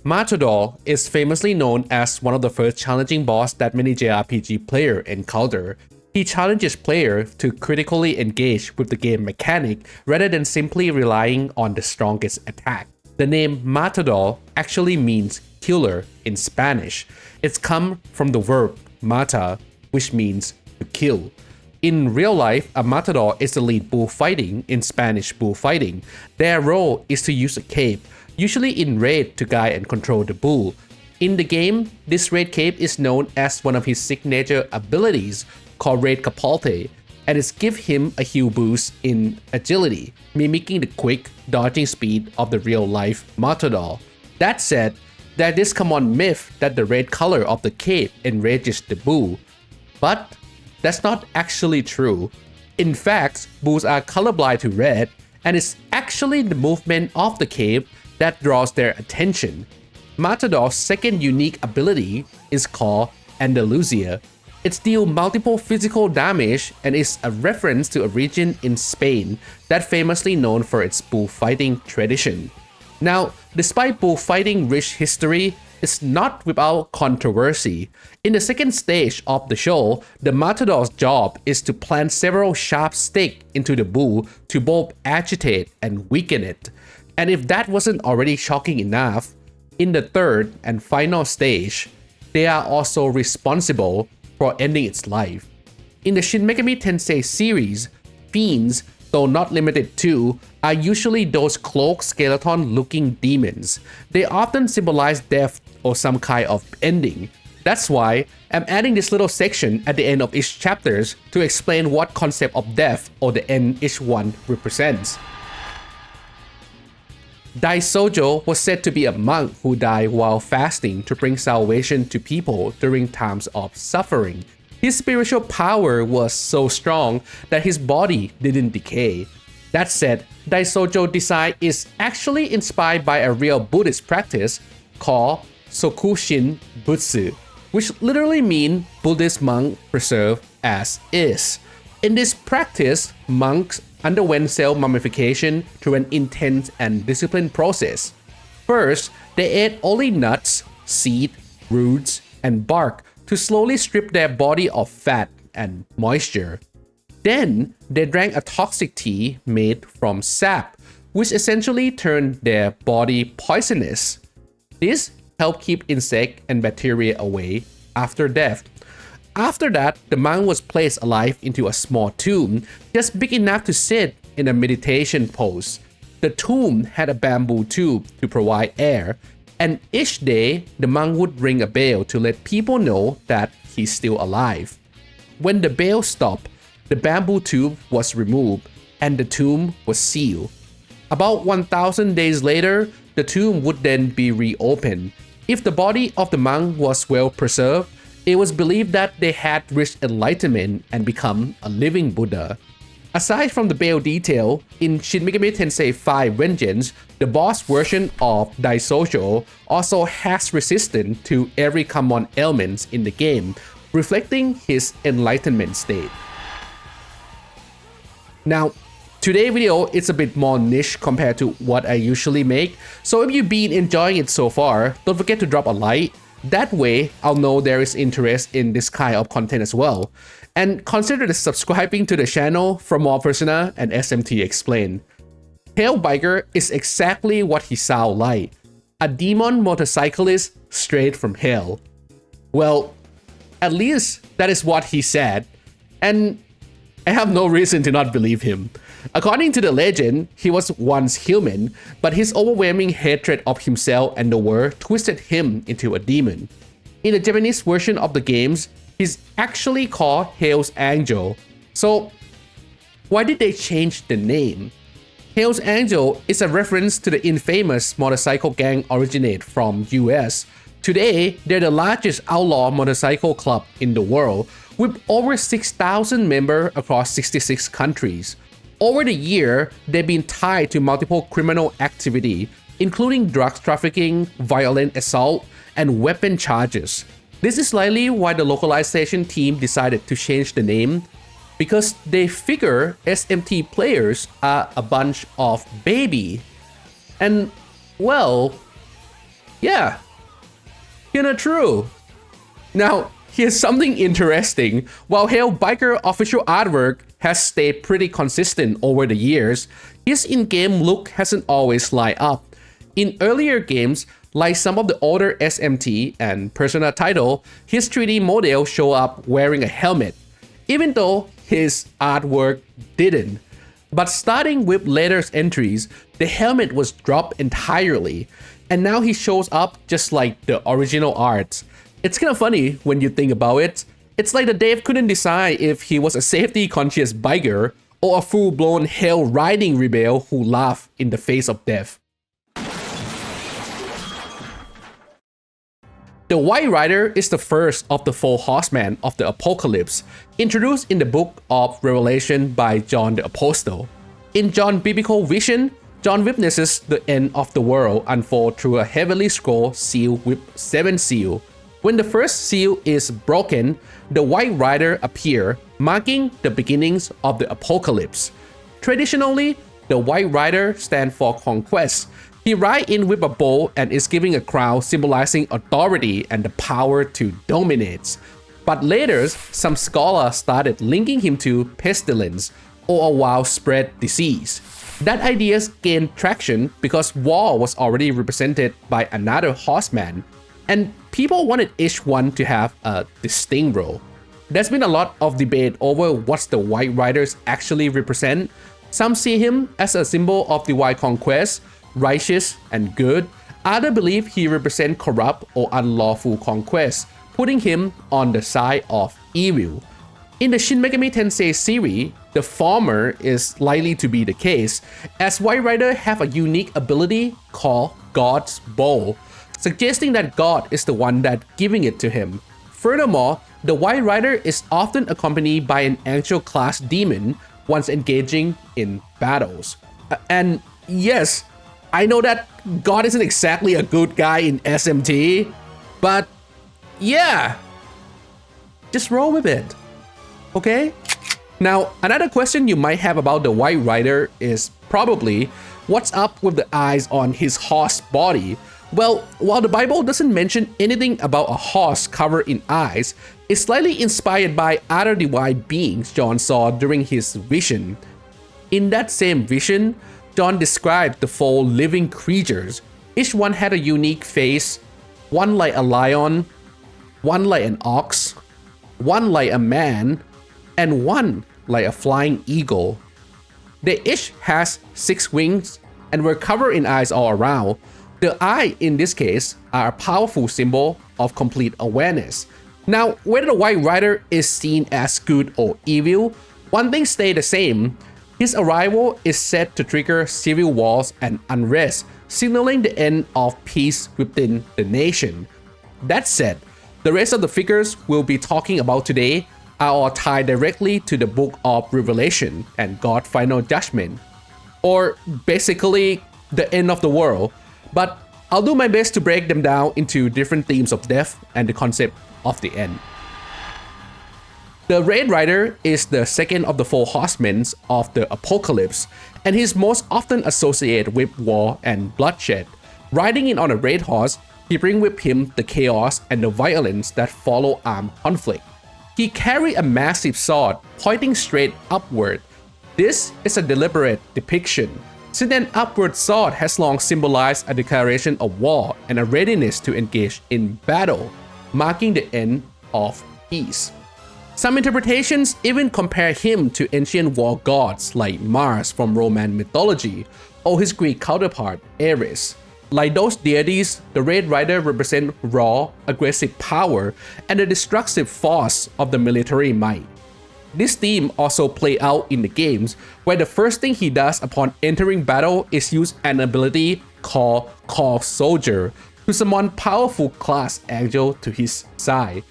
Matador is famously known as one of the first challenging boss that many JRPG players encounter. He challenges players to critically engage with the game mechanic rather than simply relying on the strongest attack. The name Matador actually means killer in Spanish. It's come from the verb mata, which means to kill. In real life, a matador is the lead bullfighting in Spanish bullfighting. Their role is to use a cape, usually in raid, to guide and control the bull. In the game, this raid cape is known as one of his signature abilities called Raid Capote, and it gives him a heal boost in agility, mimicking the quick, dodging speed of the real-life matador. That said, there's this common myth that the red color of the cape enrages the bull, but that's not actually true. In fact, bulls are colorblind to red, and it's actually the movement of the cape that draws their attention. Matador's second unique ability is called Andalusia. It deals multiple physical damage and is a reference to a region in Spain that's famously known for its bullfighting tradition. Now, despite bullfighting rich history, it's not without controversy. In the second stage of the show, the matador's job is to plant several sharp sticks into the bull to both agitate and weaken it. And if that wasn't already shocking enough, in the third and final stage, they are also responsible for ending its life. In the Shin Megami Tensei series, fiends, though not limited to, are usually those cloaked skeleton-looking demons. They often symbolize death or some kind of ending. That's why I'm adding this little section at the end of each chapters to explain what concept of death or the end each one represents. DAISOUJOU was said to be a monk who died while fasting to bring salvation to people during times of suffering. His spiritual power was so strong that his body didn't decay. That said, DAISOUJOU design is actually inspired by a real Buddhist practice called Sokushin Butsu, which literally means Buddhist monk preserved as is. In this practice, monks underwent self-mummification through an intense and disciplined process. First, they ate only nuts, seeds, roots, and bark to slowly strip their body of fat and moisture. Then, they drank a toxic tea made from sap, which essentially turned their body poisonous. This helped keep insects and bacteria away after death. After that, the monk was placed alive into a small tomb, just big enough to sit in a meditation pose. The tomb had a bamboo tube to provide air, and each day, the monk would ring a bell to let people know that he's still alive. When the bell stopped, the bamboo tube was removed, and the tomb was sealed. About 1,000 days later, the tomb would then be reopened. If the body of the monk was well preserved, it was believed that they had reached enlightenment and become a living Buddha. Aside from the bell detail, in Shin Megami Tensei 5 Vengeance, the boss version of DAISOUJOU also has resistance to every common element in the game, reflecting his enlightenment state. Now, today's video is a bit more niche compared to what I usually make, so if you've been enjoying it so far, don't forget to drop a like. That way, I'll know there is interest in this kind of content as well. And consider subscribing to the channel for more Persona and SMT Explained. Hellbiker is exactly what he sounds like. A demon motorcyclist straight from hell. Well, at least that is what he said. And I have no reason to not believe him. According to the legend, he was once human, but his overwhelming hatred of himself and the world twisted him into a demon. In the Japanese version of the games, he's actually called Hell's Angel. So, why did they change the name? Hell's Angel is a reference to the infamous motorcycle gang originated from US. Today, they're the largest outlaw motorcycle club in the world, with over 6,000 members across 66 countries. Over the year, they've been tied to multiple criminal activity, including drugs trafficking, violent assault, and weapon charges. This is likely why the localization team decided to change the name, because they figure SMT players are a bunch of baby. And, well, Yeah, kinda true. Now, here's something interesting. While Hell Biker official artwork has stayed pretty consistent over the years, his in-game look hasn't always lined up. In earlier games, like some of the older SMT and Persona title, his 3D models show up wearing a helmet, even though his artwork didn't. But starting with later entries, the helmet was dropped entirely, and now he shows up just like the original art. It's kinda funny when you think about it. It's like the dev couldn't decide if he was a safety-conscious biker or a full-blown hell-riding rebel who laughed in the face of death. The White Rider is the first of the 4 horsemen of the Apocalypse, introduced in the Book of Revelation by John the Apostle. In John's biblical vision, John witnesses the end of the world unfold through a heavenly scroll sealed with 7 seals. When the first seal is broken, the White Rider appears, marking the beginnings of the Apocalypse. Traditionally, the White Rider stands for conquest. He rides in with a bow and is given a crown symbolizing authority and the power to dominate. But later, some scholars started linking him to pestilence or a widespread disease. That idea gained traction because war was already represented by another horseman, and people wanted each one to have a distinct role. There's been a lot of debate over what the White Riders actually represent. Some see him as a symbol of divine conquest, righteous and good. Others believe he represents corrupt or unlawful conquest, putting him on the side of evil. In the Shin Megami Tensei series, the former is likely to be the case, as White Rider have a unique ability called God's Bow, suggesting that God is the one that giving it to him. Furthermore, the White Rider is often accompanied by an angel-class demon once engaging in battles. And yes, I know that God isn't exactly a good guy in SMT, but yeah, just roll with it, okay? Now, another question you might have about the White Rider is probably, what's up with the eyes on his horse body? Well, while the Bible doesn't mention anything about a horse covered in eyes, it's slightly inspired by other divine beings John saw during his vision. In that same vision, John described the 4 living creatures. Each one had a unique face, one like a lion, one like an ox, one like a man, and one like a flying eagle. They each has 6 wings and were covered in eyes all around. The eye in this case are a powerful symbol of complete awareness. Now, whether the White Rider is seen as good or evil, one thing stays the same. His arrival is said to trigger civil wars and unrest, signaling the end of peace within the nation. That said, the rest of the figures we'll be talking about today are all tied directly to the Book of Revelation and God's final judgment, or basically the end of the world. But I'll do my best to break them down into different themes of death and the concept of the end. The Red Rider is the second of the 4 horsemen of the Apocalypse, and he's most often associated with war and bloodshed. Riding in on a red horse, he brings with him the chaos and the violence that follow armed conflict. He carries a massive sword pointing straight upward. This is a deliberate depiction, since an upward sword has long symbolized a declaration of war and a readiness to engage in battle, marking the end of peace. Some interpretations even compare him to ancient war gods like Mars from Roman mythology or his Greek counterpart Ares. Like those deities, the Red Rider represents raw, aggressive power and the destructive force of the military might. This theme also plays out in the games, where the first thing he does upon entering battle is use an ability called Call Soldier to summon powerful class angel to his side.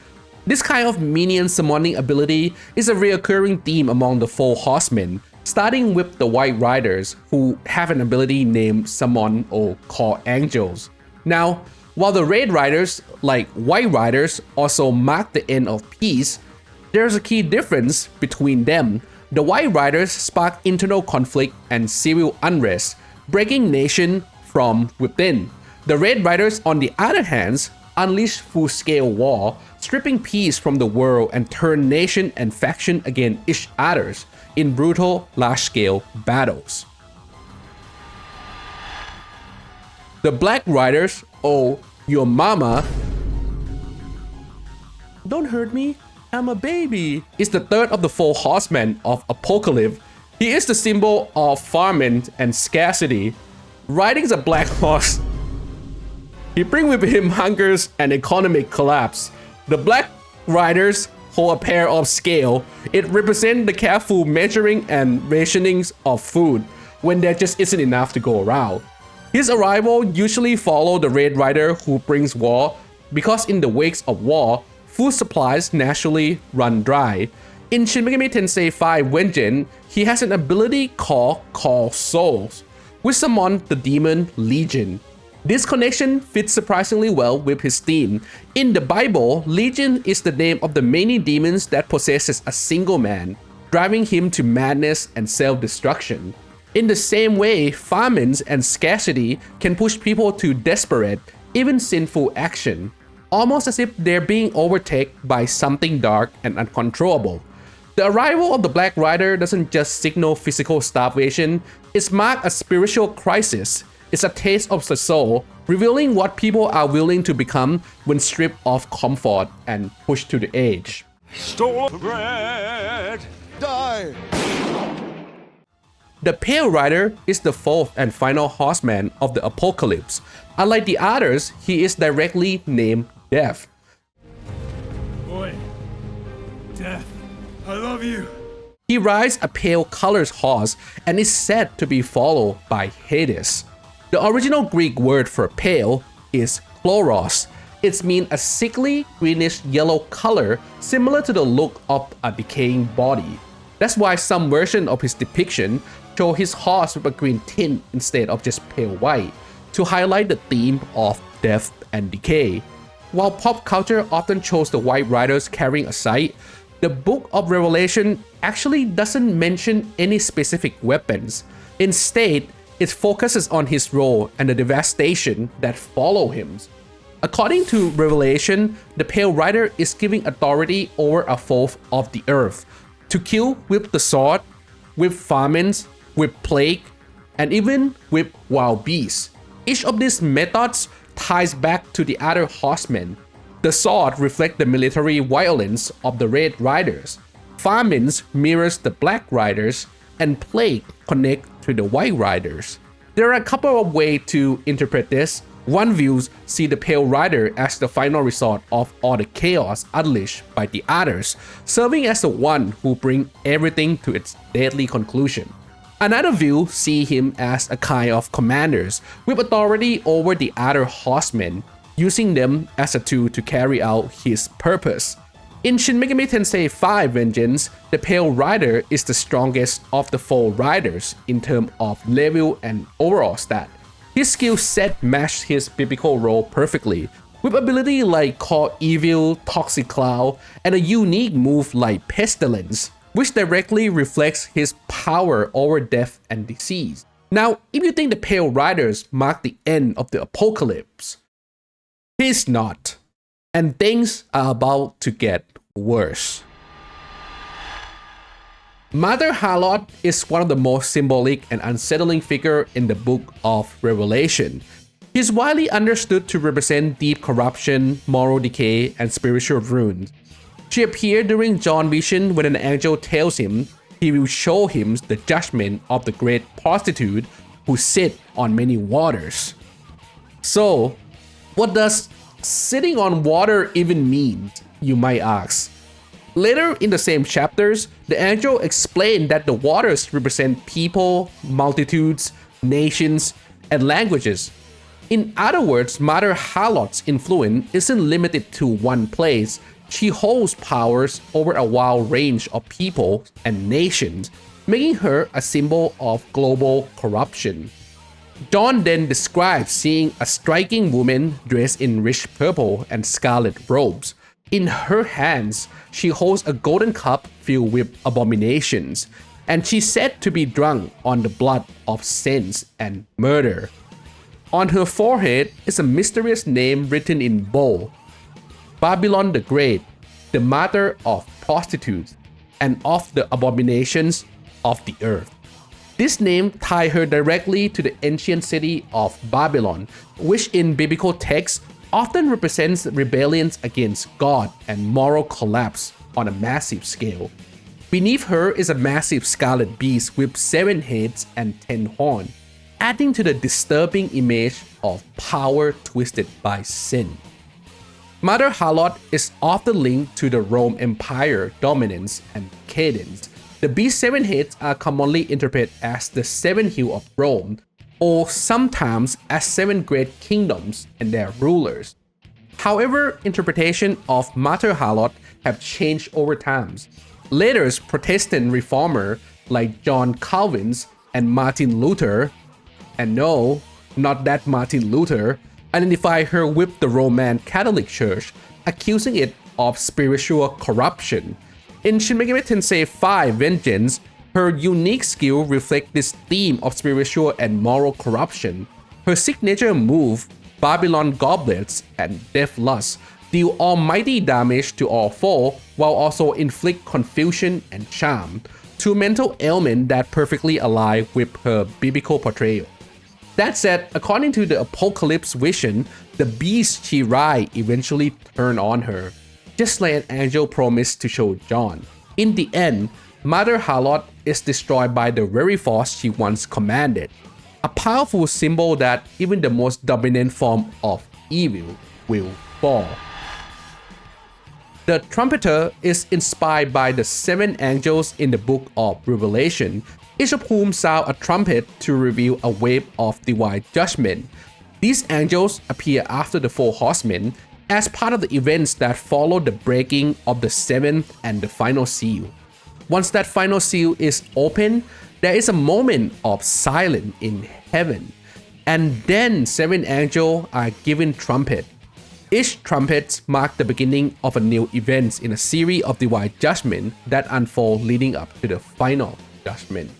This kind of minion summoning ability is a recurring theme among the 4 horsemen, starting with the White Riders, who have an ability named Summon or Call Angels. Now, while the Red Riders, like White Riders, also mark the end of peace, there's a key difference between them. The White Riders spark internal conflict and civil unrest, breaking nation from within. The Red Riders, on the other hand, unleash full-scale war, stripping peace from the world and turn nation and faction against each other in brutal, large-scale battles. The Black Riders, or your mama, don't hurt me, I'm a baby, is the third of the four horsemen of Apocalypse. He is the symbol of famine and scarcity. Riding a black horse, he brings with him hungers and economic collapse. The Black Riders hold a pair of scale. It represents the careful measuring and rationings of food when there just isn't enough to go around. His arrival usually follows the Red Rider who brings war, because in the wake of war, food supplies naturally run dry. In Shin Megami Tensei 5 Vengeance, he has an ability called Call Souls, which summons the demon Legion. This connection fits surprisingly well with his theme. In the Bible, Legion is the name of the many demons that possesses a single man, driving him to madness and self-destruction. In the same way, famines and scarcity can push people to desperate, even sinful action, almost as if they're being overtaken by something dark and uncontrollable. The arrival of the Black Rider doesn't just signal physical starvation, it marks a spiritual crisis. It's a taste of the soul, revealing what people are willing to become when stripped of comfort and pushed to the edge. Stole bread, die! The Pale Rider is the fourth and final horseman of the Apocalypse. Unlike the others, he is directly named Death. Boy, Death, I love you. He rides a pale colored horse and is said to be followed by Hades. The original Greek word for pale is chloros. It means a sickly greenish yellow color similar to the look of a decaying body. That's why some version of his depiction show his horse with a green tint instead of just pale white, to highlight the theme of death and decay. While pop culture often shows the White Riders carrying a scythe, the Book of Revelation actually doesn't mention any specific weapons. Instead, it focuses on his role and the devastation that follow him. According to Revelation, the Pale Rider is giving authority over a fourth of the earth, to kill with the sword, with famines, with plague, and even with wild beasts. Each of these methods ties back to the other horsemen. The sword reflects the military violence of the Red Riders. Famines mirrors the Black Riders, and plague connect to the White Riders. There are a couple of ways to interpret this. One view see the Pale Rider as the final resort of all the chaos unleashed by the others, serving as the one who brings everything to its deadly conclusion. Another view see him as a kind of commanders with authority over the other horsemen, using them as a tool to carry out his purpose. In Shin Megami Tensei 5 Vengeance, the Pale Rider is the strongest of the four riders in terms of level and overall stat. His skill set matched his biblical role perfectly, with ability like Call Evil, Toxic Cloud, and a unique move like Pestilence, which directly reflects his power over death and disease. Now, if you think the Pale Riders mark the end of the Apocalypse, he's not. And things are about to get worse. Mother Harlot is one of the most symbolic and unsettling figures in the Book of Revelation. He is widely understood to represent deep corruption, moral decay, and spiritual ruin. She appeared during John's vision when an angel tells him he will show him the judgment of the great prostitute who sit on many waters. So, what does sitting on water even mean, you might ask? Later in the same chapters, the angel explained that the waters represent people, multitudes, nations, and languages. In other words, Mother Harlot's influence isn't limited to one place. She holds powers over a wide range of people and nations, making her a symbol of global corruption. John then describes seeing a striking woman dressed in rich purple and scarlet robes. In her hands, she holds a golden cup filled with abominations, and she's said to be drunk on the blood of sins and murder. On her forehead is a mysterious name written in bold: Babylon the Great, the mother of prostitutes and of the abominations of the earth. This name ties her directly to the ancient city of Babylon, which in biblical texts often represents rebellions against God and moral collapse on a massive scale. Beneath her is a massive scarlet beast with 7 heads and 10 horns, adding to the disturbing image of power twisted by sin. Mother Harlot is often linked to the Roman Empire dominance and decadence. The beast's 7 heads are commonly interpreted as the 7 hills of Rome, or sometimes as 7 great kingdoms and their rulers. However, interpretation of Mother Harlot have changed over time. Later, Protestant reformers like John Calvin and Martin Luther, and no, not that Martin Luther, identify her with the Roman Catholic Church, accusing it of spiritual corruption. In Shin Megami Tensei 5 Vengeance, her unique skill reflects this theme of spiritual and moral corruption. Her signature move, Babylon Goblets and Death Lust, deal almighty damage to all four while also inflict confusion and charm, 2 mental elements that perfectly align with her biblical portrayal. That said, according to the Apocalypse vision, the beast she rides eventually turn on her, just like an angel promised to show John. In the end, Mother Harlot is destroyed by the very force she once commanded, a powerful symbol that even the most dominant form of evil will fall. The Trumpeter is inspired by the 7 angels in the book of Revelation, each of whom sound a trumpet to reveal a wave of divine judgment. These angels appear after the 4 horsemen as part of the events that follow the breaking of the 7th and the final seal. Once that final seal is opened, there is a moment of silence in heaven, and then 7 angels are given trumpet. Each trumpet marks the beginning of a new event in a series of divine judgment that unfold leading up to the final judgment.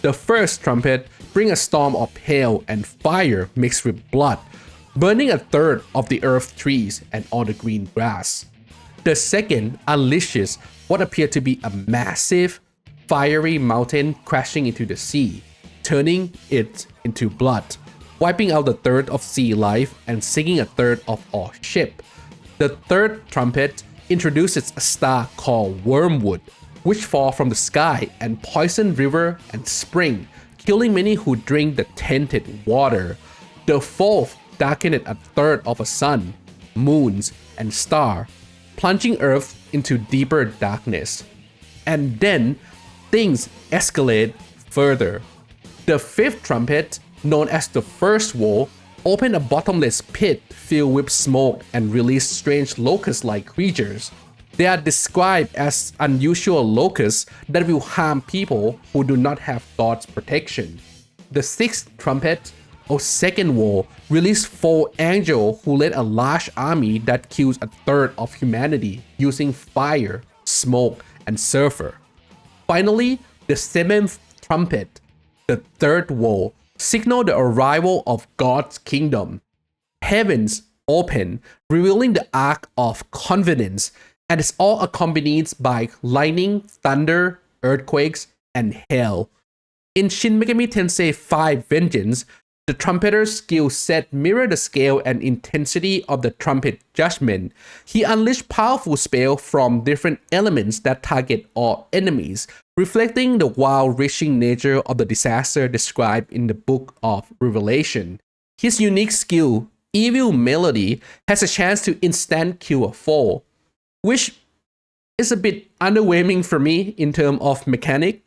The first trumpet brings a storm of hail and fire mixed with blood, burning a third of the earth trees and all the green grass. The second unleashes what appeared to be a massive, fiery mountain crashing into the sea, turning it into blood, wiping out a third of sea life and sinking a third of all ship. The third trumpet introduces a star called Wormwood, which fall from the sky and poison river and spring, killing many who drink the tainted water. The fourth darkened a third of a sun, moons, and star, plunging Earth into deeper darkness. And then things escalate further. The fifth trumpet, known as the First Wall, opened a bottomless pit filled with smoke and released strange locust-like creatures. They are described as unusual locusts that will harm people who do not have God's protection. The sixth trumpet, or Second Wall, released 4 angels who led a large army that kills a third of humanity using fire, smoke, and sulfur. Finally, the 7th trumpet, the Third Wall, signaled the arrival of God's kingdom. Heavens open, revealing the Ark of Covenants, and it's all accompanied by lightning, thunder, earthquakes, and hail. In Shin Megami Tensei 5 Vengeance, the trumpeter's skill set mirrored the scale and intensity of the trumpet judgment. He unleashed powerful spells from different elements that target all enemies, reflecting the wide-reaching nature of the disaster described in the book of Revelation. His unique skill, Evil Melody, has a chance to instant kill a foe, which is a bit underwhelming for me in terms of mechanic,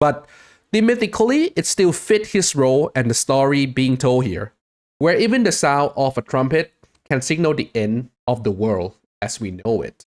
but thematically it still fit his role and the story being told here, where even the sound of a trumpet can signal the end of the world as we know it.